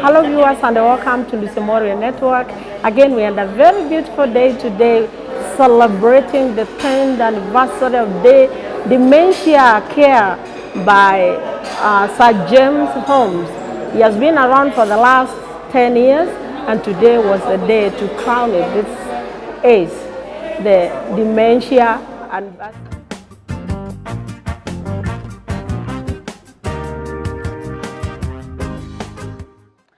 Hello viewers and welcome to Lucy Mworia Network. Again, we had a very beautiful day today celebrating the 10th anniversary of Dementia Care by Sir James Holmes. He has been around for the last 10 years and today was the day to crown it. This is the Dementia Anniversary.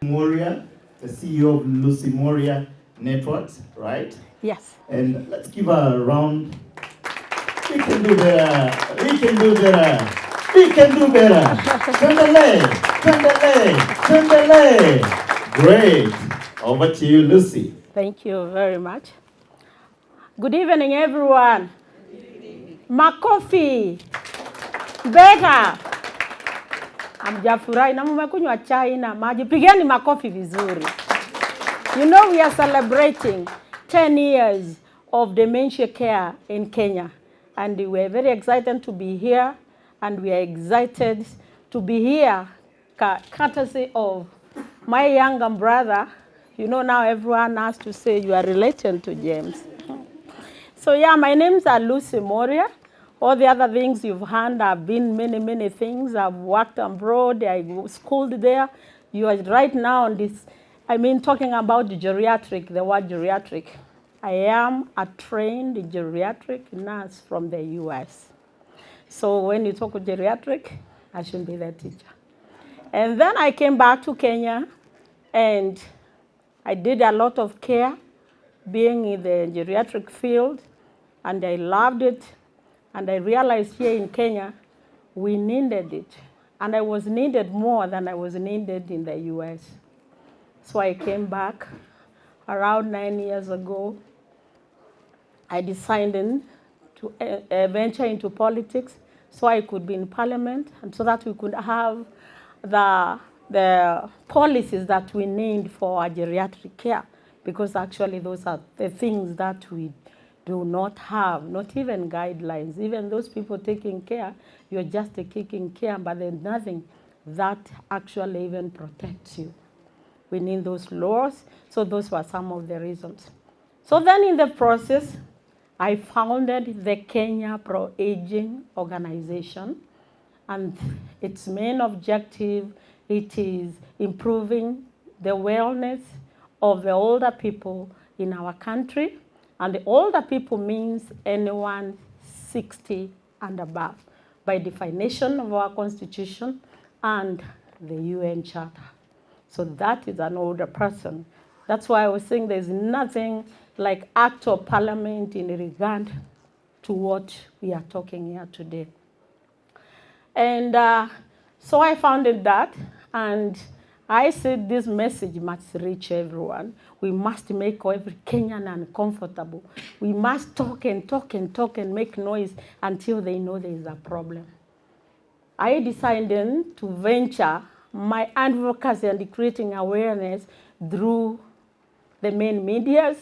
Mworia, the CEO of Lucy Mworia Network, right? Yes. And let's give her a round. We can do better. We can do better. We can do better. Tendele, tendele, tendele. Great. Over to you, Lucy. Thank you very much. Good evening, everyone. Makofi. Better. Amjafurahi na mmekunywa chai na maji. Pigeni makofi vizuri. You know, we are celebrating 10 years of dementia care in Kenya. And we are very excited to be here. And we are excited to be here courtesy of my younger brother. You know, now everyone has to say you are related to James. So yeah, my names are Lucy Mworia. All the other things you've heard have been many things. I've worked abroad, I schooled there. You are right now on this, talking about the geriatric, the word geriatric. I am a trained geriatric nurse from the US. So when you talk of geriatric, I should be the teacher. And then I came back to Kenya and I did a lot of care being in the geriatric field and I loved it. And I realized here in Kenya, we needed it. And I was needed more than I was needed in the US. So I came back around 9 years ago. I decided to venture into politics so I could be in parliament and so that we could have the policies that we need for our geriatric care. Because actually those are the things that we do not have, not even guidelines. Even those people taking care, you're just taking care, but there's nothing that actually even protects you. We need those laws, so those were some of the reasons. So then in the process, I founded the Kenya Pro-Aging Organization, and its main objective, it is improving the wellness of the older people in our country. And the older people means anyone 60 and above, by definition of our Constitution and the UN Charter. So that is an older person. That's why I was saying there's nothing like act of parliament in regard to what we are talking here today. And so I founded that, and I said this message must reach everyone. We must make every Kenyan uncomfortable. We must talk and talk and talk and make noise until they know there is a problem. I decided to venture my advocacy and creating awareness through the main medias,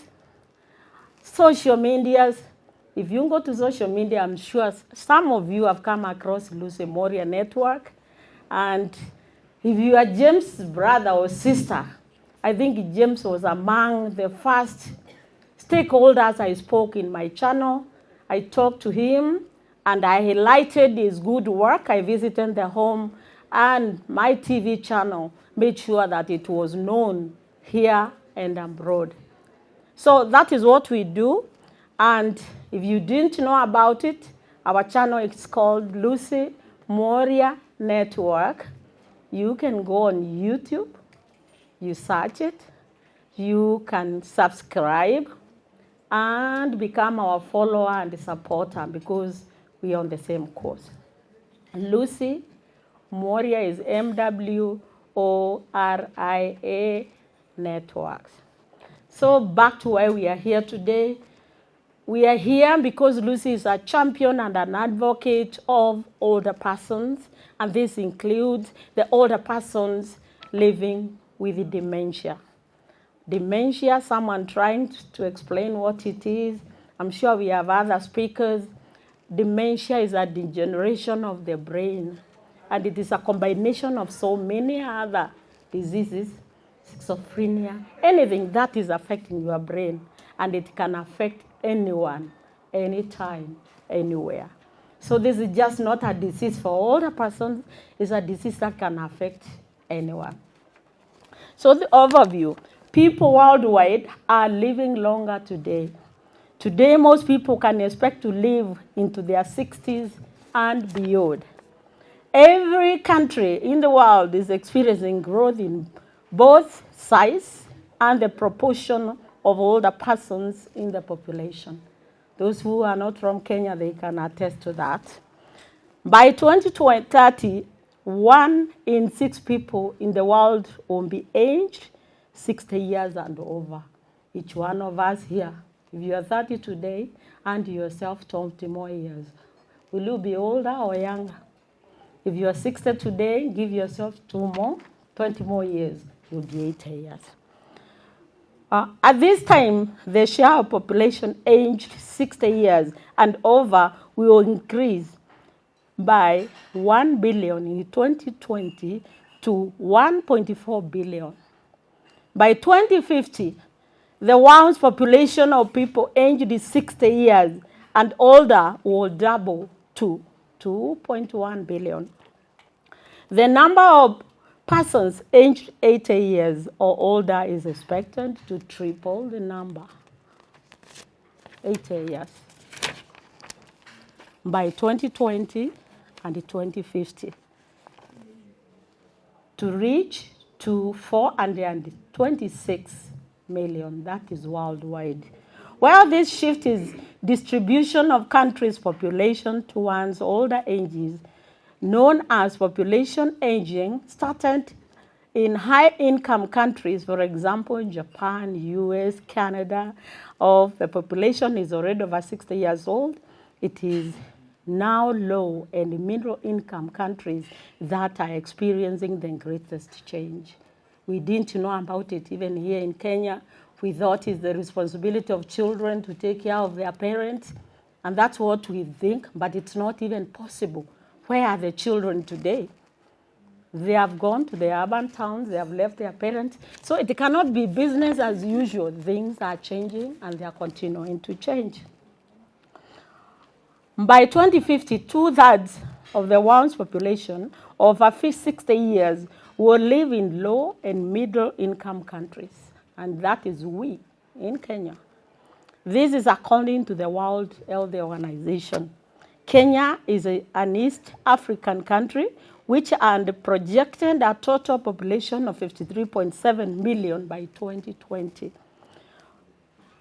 social medias. If you go to social media, I'm sure some of you have come across Lucy Mworia Network. And if you are James' brother or sister, I think James was among the first stakeholders I spoke in my channel. I talked to him and I highlighted his good work. I visited the home and my TV channel made sure that it was known here and abroad. So that is what we do. And if you didn't know about it, our channel is called Lucy Mworia Network. You can go on YouTube, you search it, you can subscribe and become our follower and supporter because we are on the same course. Lucy Mworia is Mwori'a Networks. So back to why we are here today. We are here because Lucy is a champion and an advocate of older persons, and this includes the older persons living with dementia. Dementia, someone trying to explain what it is. I'm sure we have other speakers. Dementia is a degeneration of the brain, and it is a combination of so many other diseases schizophrenia, anything that is affecting your brain, and it can affect anyone, anytime, anywhere. So this is just not a disease for older persons, it's a disease that can affect anyone. So the overview, people worldwide are living longer today. Today, most people can expect to live into their 60s and beyond. Every country in the world is experiencing growth in both size and the proportion of older persons in the population. Those who are not from Kenya, they can attest to that. By 2030, 1 in 6 people in the world will be aged 60 years and over. Each one of us here, if you are 30 today and yourself 20 more years, will you be older or younger? If you are 60 today, give yourself 20 more years, you'll be 80 years. At this time, the share of population aged 60 years and over will increase by 1 billion in 2020 to 1.4 billion. By 2050, the world's population of people aged 60 years and older will double to 2.1 billion. The number of persons aged 80 years or older is expected to triple the number. 80 years. By 2020 and 2050. To reach to 426 million, that is worldwide. While this shift is distribution of countries' population towards older ages, known as population aging, started in high-income countries, for example, Japan, US, Canada, of the population is already over 60 years old. It is now low and middle-income countries that are experiencing the greatest change. We didn't know about it even here in Kenya. We thought it's the responsibility of children to take care of their parents, and that's what we think, but it's not even possible. Where are the children today? They have gone to the urban towns, they have left their parents. So it cannot be business as usual. Things are changing and they are continuing to change. By 2050, 2/3 of the world's population over 60 years will live in low and middle income countries. And that is we in Kenya. This is according to the World Health Organization. Kenya is an East African country which had projected a total population of 53.7 million by 2020,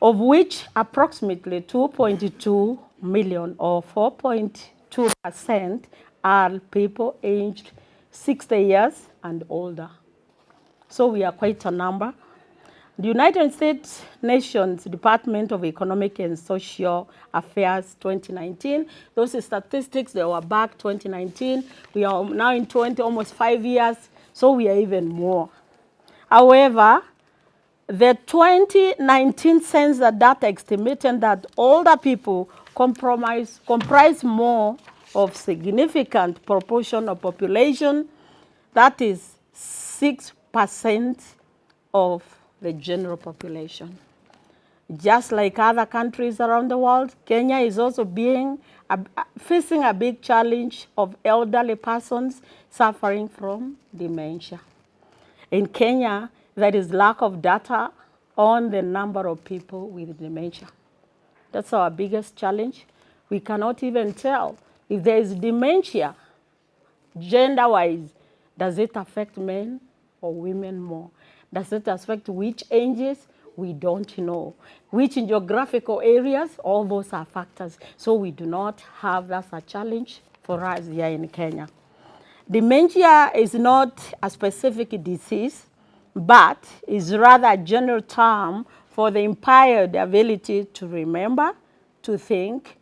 of which approximately 2.2 million or 4.2% are people aged 60 years and older. So we are quite a number. The United States Nations Department of Economic and Social Affairs 2019, those statistics, they were back 2019. We are now in almost 5 years, so we are even more. However, the 2019 census data estimated that older people comprise more of significant proportion of population, that is 6% of the general population. Just like other countries around the world, Kenya is also facing a big challenge of elderly persons suffering from dementia. In Kenya, there is lack of data on the number of people with dementia. That's our biggest challenge. We cannot even tell if there is dementia, gender-wise, does it affect men or women more? Does it affect which ages? We don't know. Which geographical areas? All those are factors. So we do not have, that's a challenge for us here in Kenya. Dementia is not a specific disease, but is rather a general term for the impaired ability to remember, to think,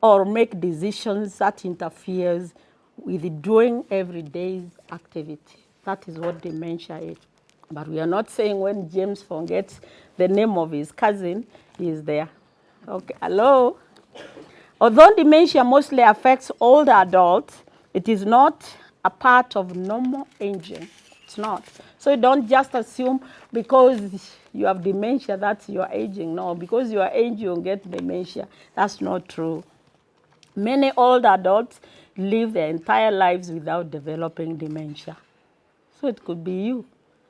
or make decisions that interferes with doing everyday activity. That is what dementia is. But we are not saying when James forgets the name of his cousin, he is there. Okay, hello? Although dementia mostly affects older adults, it is not a part of normal aging. It's not. So don't just assume because you have dementia that you're aging. No, because you are aging, you get dementia. That's not true. Many old adults live their entire lives without developing dementia. So it could be you.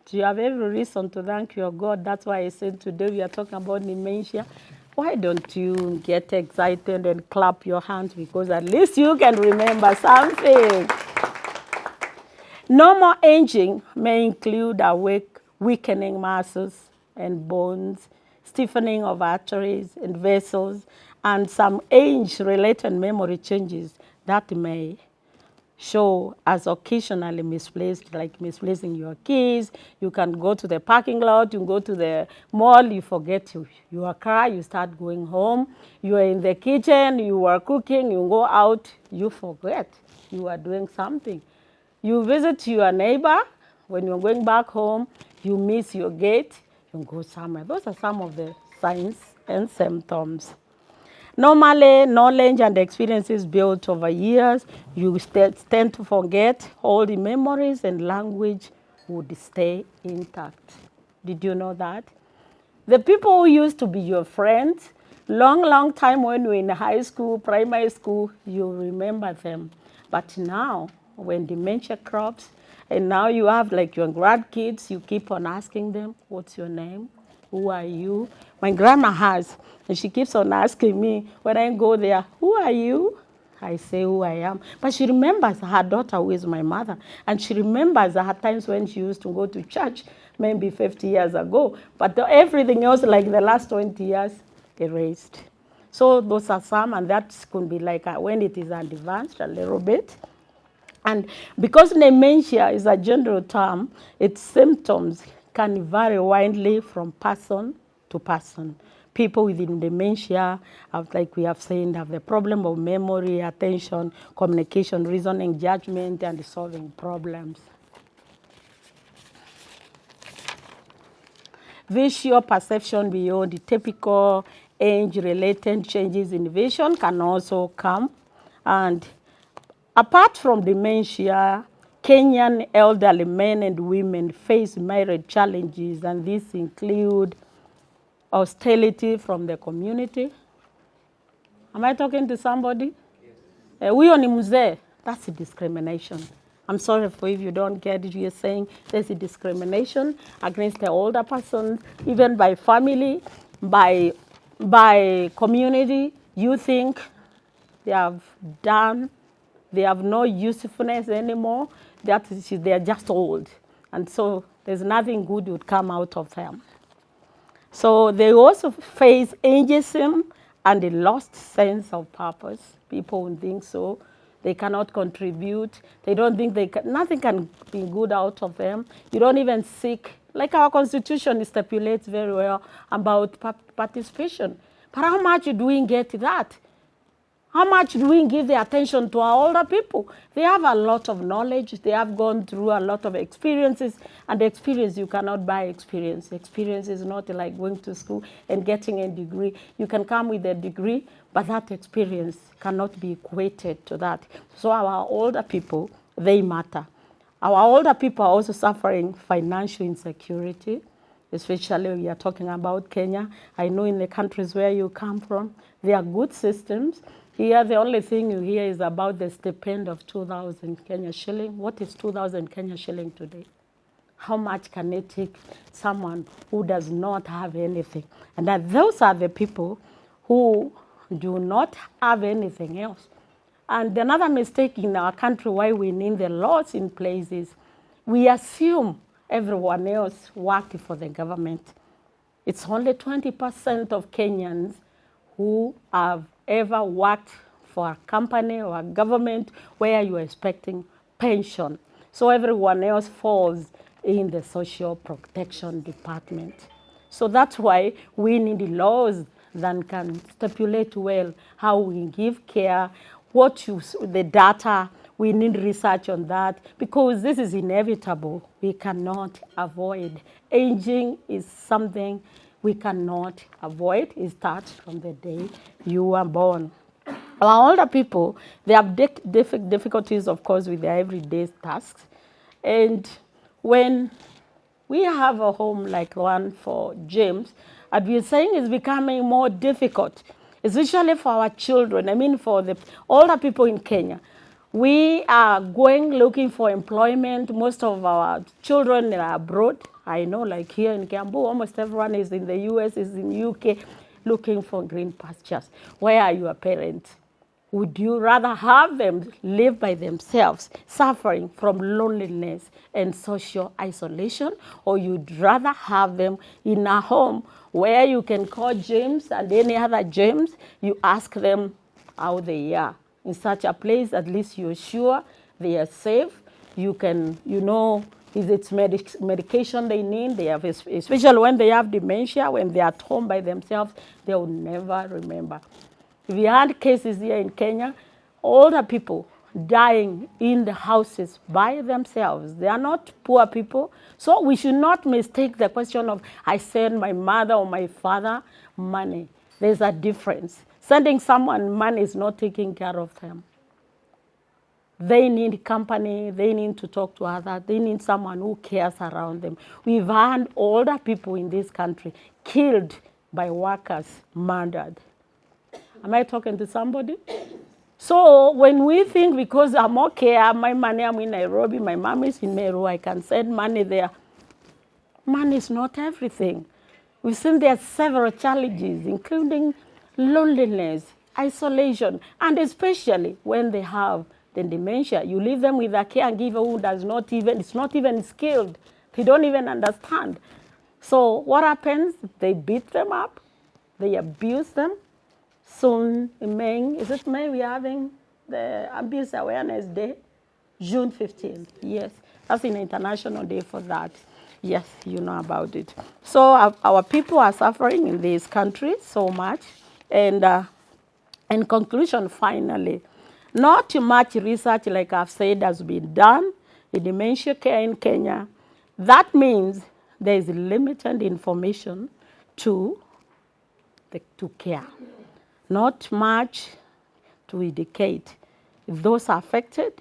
So you have every reason to thank your God. That's why I said today we are talking about dementia. Why don't you get excited and clap your hands, because at least you can remember something. Normal aging may include weakening muscles and bones, stiffening of arteries and vessels, and some age-related memory changes that may show as occasionally misplaced, like misplacing your keys. You can go to the parking lot, you go to the mall, you forget your car, you start going home. You are in the kitchen, you are cooking, you go out, you forget you are doing something. You visit your neighbor, when you're going back home, you miss your gate, you go somewhere. Those are some of the signs and symptoms. Normally, knowledge and experiences built over years, you tend to forget all the memories, and language would stay intact. Did you know that? The people who used to be your friends, long time when you were in high school, primary school, you remember them. But now, when dementia crops, and now you have like your grandkids, you keep on asking them, what's your name? Who are you? My grandma has, and she keeps on asking me when I go there, who are you? I say who I am. But she remembers her daughter who is my mother. And she remembers her times when she used to go to church, maybe 50 years ago. But everything else, like the last 20 years, erased. So those are some, and that could be like when it is advanced a little bit. And because dementia is a general term, its symptoms can vary widely from person to person. People with dementia, like we have said, have the problem of memory, attention, communication, reasoning, judgment, and solving problems. Visual perception beyond the typical age-related changes in vision can also come. And apart from dementia, Kenyan elderly men and women face myriad challenges, and these include hostility from the community. Am I talking to somebody? Huyo ni mzee. That's a discrimination. I'm sorry for if you don't get it. You're saying there's a discrimination against the older person, even by family, by community. You think they have no usefulness anymore. They are just old. And so there's nothing good would come out of them. So they also face ageism and a lost sense of purpose. People who think so. They cannot contribute. They don't think nothing can be good out of them. You don't even seek, like our constitution stipulates very well about participation. But how much do we get that? How much do we give the attention to our older people? They have a lot of knowledge. They have gone through a lot of experiences. And experience, you cannot buy experience. Experience is not like going to school and getting a degree. You can come with a degree, but that experience cannot be equated to that. So our older people, they matter. Our older people are also suffering financial insecurity, especially we are talking about Kenya. I know in the countries where you come from, there are good systems. Here, the only thing you hear is about the stipend of 2,000 Kenya shilling. What is 2,000 Kenya shilling today? How much can it take someone who does not have anything? And that those are the people who do not have anything else. And another mistake in our country why we need the laws in place is we assume everyone else working for the government. It's only 20% of Kenyans who have ever worked for a company or a government where you are expecting pension. So everyone else falls in the social protection department. So that's why we need laws that can stipulate well how we give care, the data, we need research on that, because this is inevitable. We cannot avoid. Aging is something we cannot avoid. It starts from the day you are born. Our older people, they have difficulties, of course, with their everyday tasks. And when we have a home like one for James, and we're saying it's becoming more difficult, especially for our children, I mean for the older people in Kenya. We are going looking for employment. Most of our children are abroad. I know, like here in Kiambu, almost everyone is in the US, is in UK, looking for green pastures. Where are your parents? Would you rather have them live by themselves, suffering from loneliness and social isolation, or you'd rather have them in a home where you can call James and any other James, you ask them how they are? In such a place, at least you're sure they are safe. You can, if it's medication they need, they have, especially when they have dementia, when they're at home by themselves, they will never remember. We had cases here in Kenya, older people dying in the houses by themselves. They are not poor people. So we should not mistake the question of, I send my mother or my father money. There's a difference. Sending someone money is not taking care of them. They need company. They need to talk to others. They need someone who cares around them. We've had older people in this country killed by workers, murdered. Am I talking to somebody? So when we think because I'm okay, my money, I'm in Nairobi, my mom is in Meru, I can send money there. Money is not everything. We've seen there are several challenges, including loneliness, isolation, and especially when they have the dementia. You leave them with a caregiver who is not even skilled. They don't even understand. So what happens? They beat them up. They abuse them. Soon in May, is it May we're having the Abuse Awareness Day? June 15th, yes. That's an international day for that. Yes, you know about it. So our people are suffering in this country so much. And in conclusion, finally, not too much research, like I've said, has been done in dementia care in Kenya. That means there is limited information to care. Not much to indicate if those are affected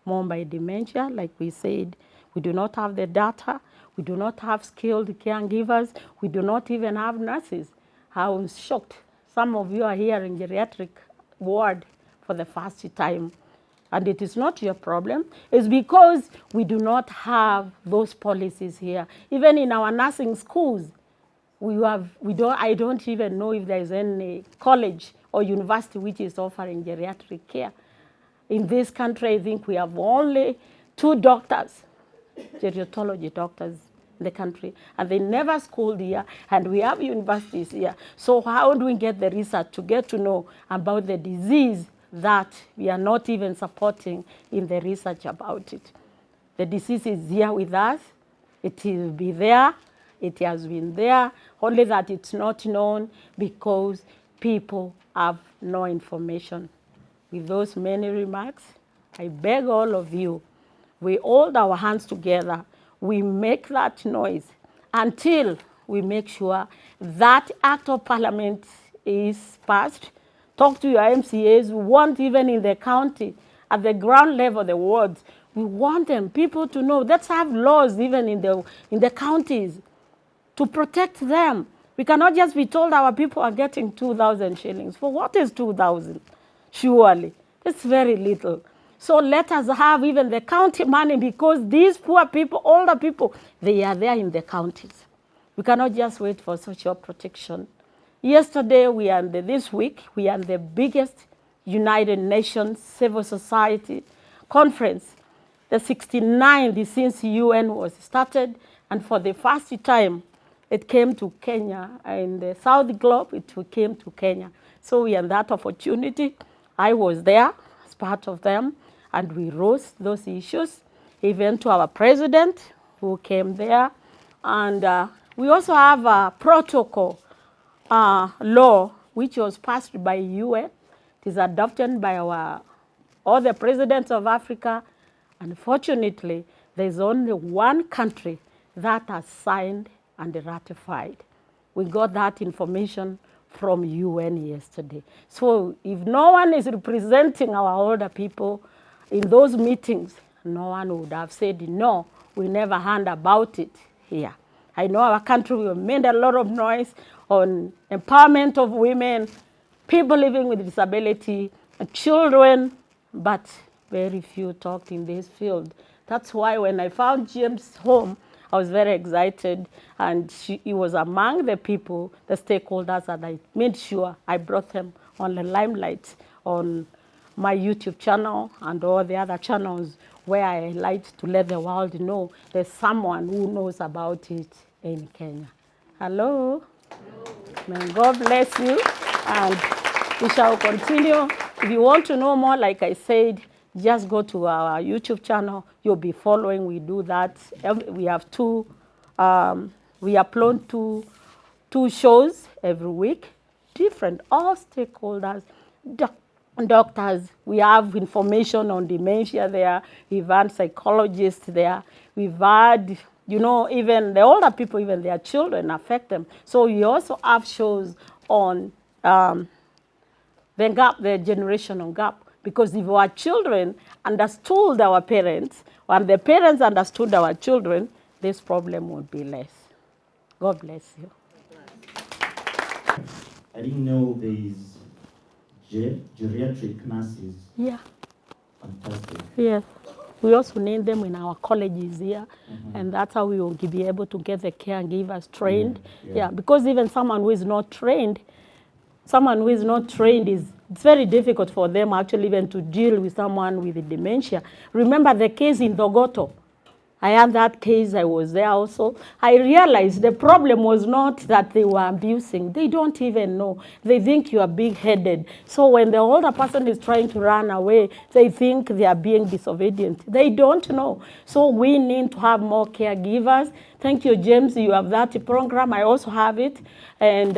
more by dementia. Like we said, we do not have the data. We do not have skilled caregivers. We do not even have nurses. I was shocked. Some of you are here in geriatric ward for the first time. And it is not your problem. It's because we do not have those policies here. Even in our nursing schools, I don't even know if there is any college or university which is offering geriatric care. In this country, I think we have only 2 doctors, geriatology doctors in the country, and they never schooled here, and we have universities here. So how do we get the research to get to know about the disease that we are not even supporting in the research about it? The disease is here with us. It will be there. It has been there, only that it's not known because people have no information. With those many remarks, I beg all of you, we hold our hands together. We make that noise until we make sure that Act of Parliament is passed. Talk to your MCAs. We want even in the county, at the ground level, the wards, we want them, people to know. Let's have laws even in the counties to protect them. We cannot just be told our people are getting 2,000 shillings. For what is 2,000? Surely, it's very little. So let us have even the county money, because these poor people, older people, they are there in the counties. We cannot just wait for social protection. Yesterday, this week, we are the biggest United Nations Civil Society Conference, the 69th since UN was started, and for the first time, it came to Kenya. In the South Globe, it came to Kenya. So we had that opportunity. I was there as part of them, and we rose those issues, even to our president, who came there. And we also have a protocol law, which was passed by UN. It is adopted by all the presidents of Africa. Unfortunately, there's only one country that has signed and ratified. We got that information from UN yesterday. So if no one is representing our older people in those meetings, no one would have said no we never heard about it here. I know our country, we made a lot of noise on empowerment of women, people living with disability, children, but very few talked in this field. That's why when I found James home, I was very excited, and he was among the people, the stakeholders, and I made sure I brought them on the limelight on my YouTube channel and all the other channels where I like to let the world know there's someone who knows about it in Kenya. Hello. May God bless you, and we shall continue. If you want to know more, like I said, just go to our YouTube channel. You'll be following. We do that. We have we upload two shows every week, different, all stakeholders, doctors. We have information on dementia there. We've had psychologists there. We've had, you know, even the older people, even their children affect them. So we also have shows on the gap, the generational gap. Because if our children understood our parents, and the parents understood our children, this problem would be less. God bless you. I didn't know there is geriatric nurses. Yeah. Fantastic. Yes. We also need them in our colleges here, and that's how we will be able to get the caregivers trained. Yeah, because even someone who is not trained, it's very difficult for them actually even to deal with someone with dementia. Remember the case in Dogoto? I had that case, I was there also. I realized the problem was not that they were abusing. They don't even know. They think you are big-headed. So when the older person is trying to run away, they think they are being disobedient. They don't know. So we need to have more caregivers. Thank you, James. You have that program. I also have it. And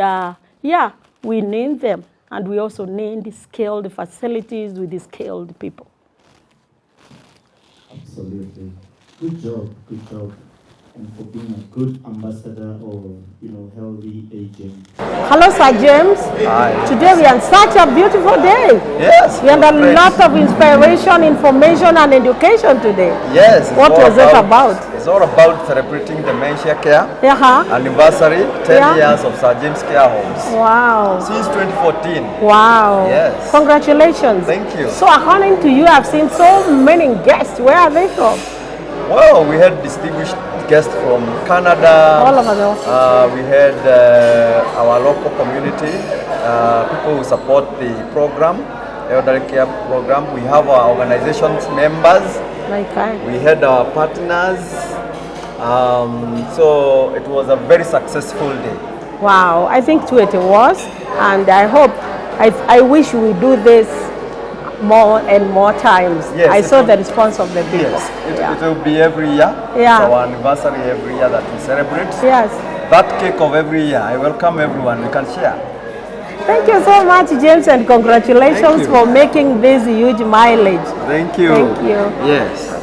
yeah, we need them. And we also need skilled facilities with skilled people. Absolutely. Good job. And for being a good ambassador of, healthy aging. Hello, Sir James. Hi. Today we are on such a beautiful day. Yes. We had a lot of inspiration, information, and education today. Yes. What was it about? It's all about celebrating dementia care. Uh-huh. Anniversary, 10 years of Sir James Care Homes. Wow. Since 2014. Wow. Yes. Congratulations. Thank you. So according to you, I've seen so many guests. Where are they from? Well, we had distinguished guests from Canada. All over the world. We had our local community, people who support the program, elderly care program. We have our organization's members. We had our partners. So it was a very successful day. Wow, I think too it was, and I hope, I wish we do this more and more times. Yes, I saw the response of the people. Yes, it will be every year. Yeah. It's our anniversary every year that we celebrate. Yes. That cake of every year, I welcome everyone. We can share. Thank you so much, James, and congratulations for making this huge mileage. Thank you. Thank you. Yes.